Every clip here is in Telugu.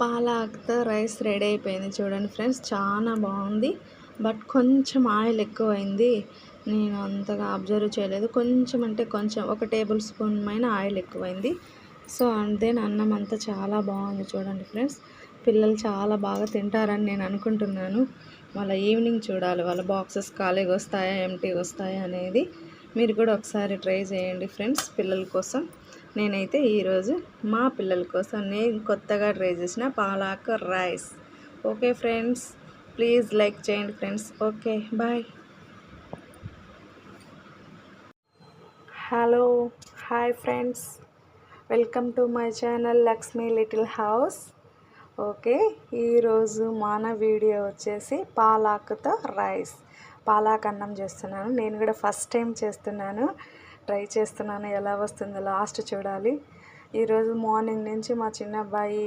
పాలకుతో రైస్ రెడీ అయిపోయింది చూడండి ఫ్రెండ్స్, చాలా బాగుంది. బట్ కొంచెం ఆయిల్ ఎక్కువైంది. నేను అంతగా అబ్జర్వ్ చేయలేదు. కొంచెం అంటే కొంచెం ఒక టేబుల్ స్పూన్ పైన ఆయిల్ ఎక్కువైంది. సో అంతే. అన్నం అంతా చాలా బాగుంది చూడండి ఫ్రెండ్స్. పిల్లలు చాలా బాగా తింటారని నేను అనుకుంటున్నాను. వాళ్ళ ఈవినింగ్ చూడాలి, వాళ్ళ బాక్సెస్ ఖాళీగా వస్తాయా ఎంటీగా వస్తాయా అనేది. మీరు కూడా ఒకసారి ట్రై చేయండి ఫ్రెండ్స్ పిల్లల కోసం. నేనైతే ఈరోజు మా పిల్లల కోసం నేను కొత్తగా ట్రై చేసిన palak rice. Okay friends, please like చేయండి friends. Okay, bye. Hello, hi friends, welcome to my channel Lakshmi little house. Okay, ఈరోజు మన వీడియో వచ్చేసి పాలకుతో రైస్, పాలక్ అన్నం చేస్తున్నాను. నేను కూడా ఫస్ట్ టైం చేస్తున్నాను, ట్రై చేస్తున్నాను. ఎలా వస్తుందో లాస్ట్ చూడాలి. ఈరోజు మార్నింగ్ నుంచి మా చిన్న అబ్బాయి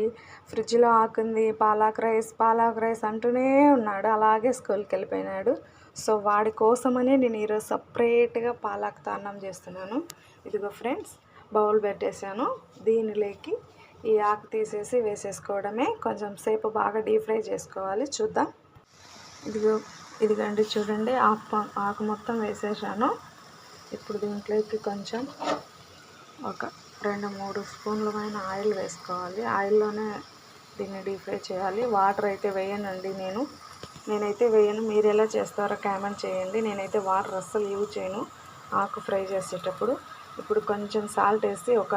ఫ్రిడ్జ్లో ఆకుంది పాలక్ రైస్ అంటూనే ఉన్నాడు. అలాగే స్కూల్కి వెళ్ళిపోయినాడు. సో వాడి కోసమనే నేను ఈరోజు సపరేట్గా పాలక్తో అన్నం చేస్తున్నాను. ఇదిగో ఫ్రెండ్స్, బౌల్ పెట్టేశాను. దీనిలోకి ఈ ఆకు తీసేసి వేసేసుకోవడమే. కొంచెం సేపు బాగా డీప్ ఫ్రై చేసుకోవాలి. చూద్దాం. ఇదిగండి చూడండి, ఆకు మొత్తం వేసేసాను. ఇప్పుడు దీంట్లోకి కొంచెం ఒక 2-3 స్పూన్ల పైన ఆయిల్ వేసుకోవాలి. ఆయిల్లోనే దీన్ని డీప్ ఫ్రై చేయాలి. వాటర్ అయితే వేయనండి, నేనైతే వేయను. మీరు ఎలా చేస్తారో కామెంట్ చేయండి. నేనైతే వాటర్ అస్సలు యూజ్ చేయను ఆకు ఫ్రై చేసేటప్పుడు. ఇప్పుడు కొంచెం సాల్ట్ వేసి ఒక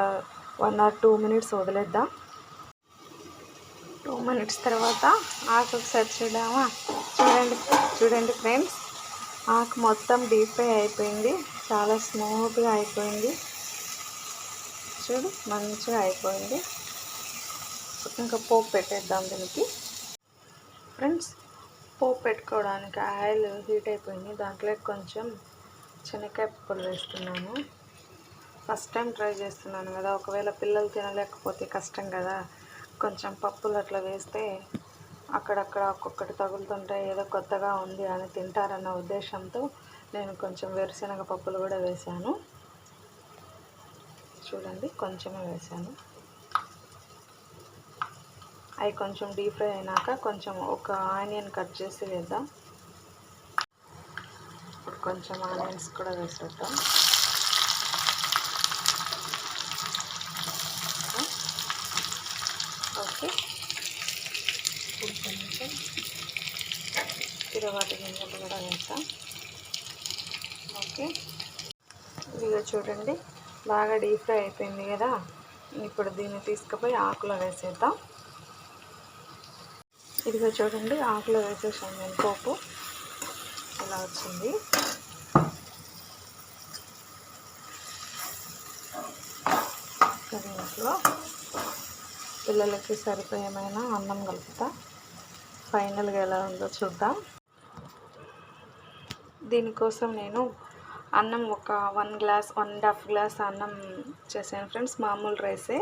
1 or 2 minutes వదిలేద్దాం. 2 minutes తర్వాత ఆకు ఒకసారి చూద్దామా? చూడండి ఫ్రెండ్స్, ఆకు మొత్తం డీప్ ఫ్రై అయిపోయింది. చాలా స్మూత్గా అయిపోయింది. చూడు, మంచిగా అయిపోయింది. ఇంకా పోపు పెట్టేద్దాం దీనికి. ఫ్రెండ్స్, పోపు పెట్టుకోవడానికి ఆయిల్ హీట్ అయిపోయింది. దాంట్లో కొంచెం శనగకాయ పప్పులు వేస్తున్నాను. ఫస్ట్ టైం ట్రై చేస్తున్నాను కదా, ఒకవేళ పిల్లలు తినలేకపోతే కష్టం కదా. కొంచెం పప్పులు అట్లా వేస్తే అక్కడక్కడ ఒక్కొక్కటి తగులుతుంటే ఏదో కొత్తగా ఉంది అని తింటారన్న ఉద్దేశంతో నేను కొంచెం వేరుశనగ పప్పులు కూడా వేశాను. చూడండి, కొంచెమే వేసాను. అవి కొంచెం డీప్ ఫ్రై అయినాక కొంచెం ఒక ఆనియన్ కట్ చేసి వేద్దాం. ఇప్పుడు కొంచెం ఆనియన్స్ కూడా వేసేద్దాం. ఓకే, ఇప్పుడు కొంచెం తిరగవాటి గింజలు కూడా వేస్తాం. ఓకే, ఇదిగో చూడండి, బాగా డీప్ ఫ్రై అయిపోయింది కదా. ఇప్పుడు దీన్ని తీసుకుపోయి ఆకులో వేసేద్దాం. ఇదిగో చూడండి, ఆకులో వేసేసాను నేను పోపు. ఇలా వచ్చింది. దీంట్లో పిల్లలకి సరిపోయేమైనా అన్నం కలుపుతా. ఫైనల్గా ఎలా ఉందో చూద్దాం. దీనికోసం నేను అన్నం ఒక 1.5 గ్లాస్ అన్నం చేశాను ఫ్రెండ్స్. మామూలు రైసే,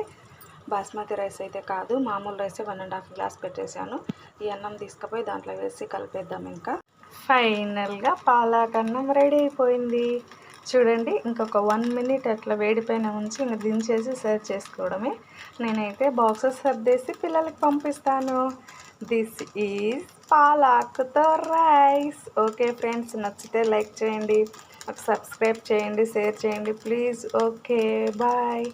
బాస్మతి రైస్ అయితే కాదు, మామూలు రైసే 1.5 గ్లాస్ పెట్టేశాను. ఈ అన్నం తీసుకుపోయి దాంట్లో వేసి కలిపేద్దాం. ఇంకా ఫైనల్గా పాలక్ అన్నం రెడీ అయిపోయింది. చూడండి, ఇంకొక 1 minute అట్లా వేడిపైన ఉంచి ఇంకా దించేసి సర్వ్ చేసుకోవడమే. నేనైతే బాక్సెస్ సర్దేసి పిల్లలకి పంపిస్తాను. దిస్ ఈజ్ పాలక్తో రైస్. ఓకే ఫ్రెండ్స్, నచ్చితే లైక్ చేయండి, సబ్స్క్రైబ్ చేయండి, షేర్ చేయండి ప్లీజ్. Okay, bye.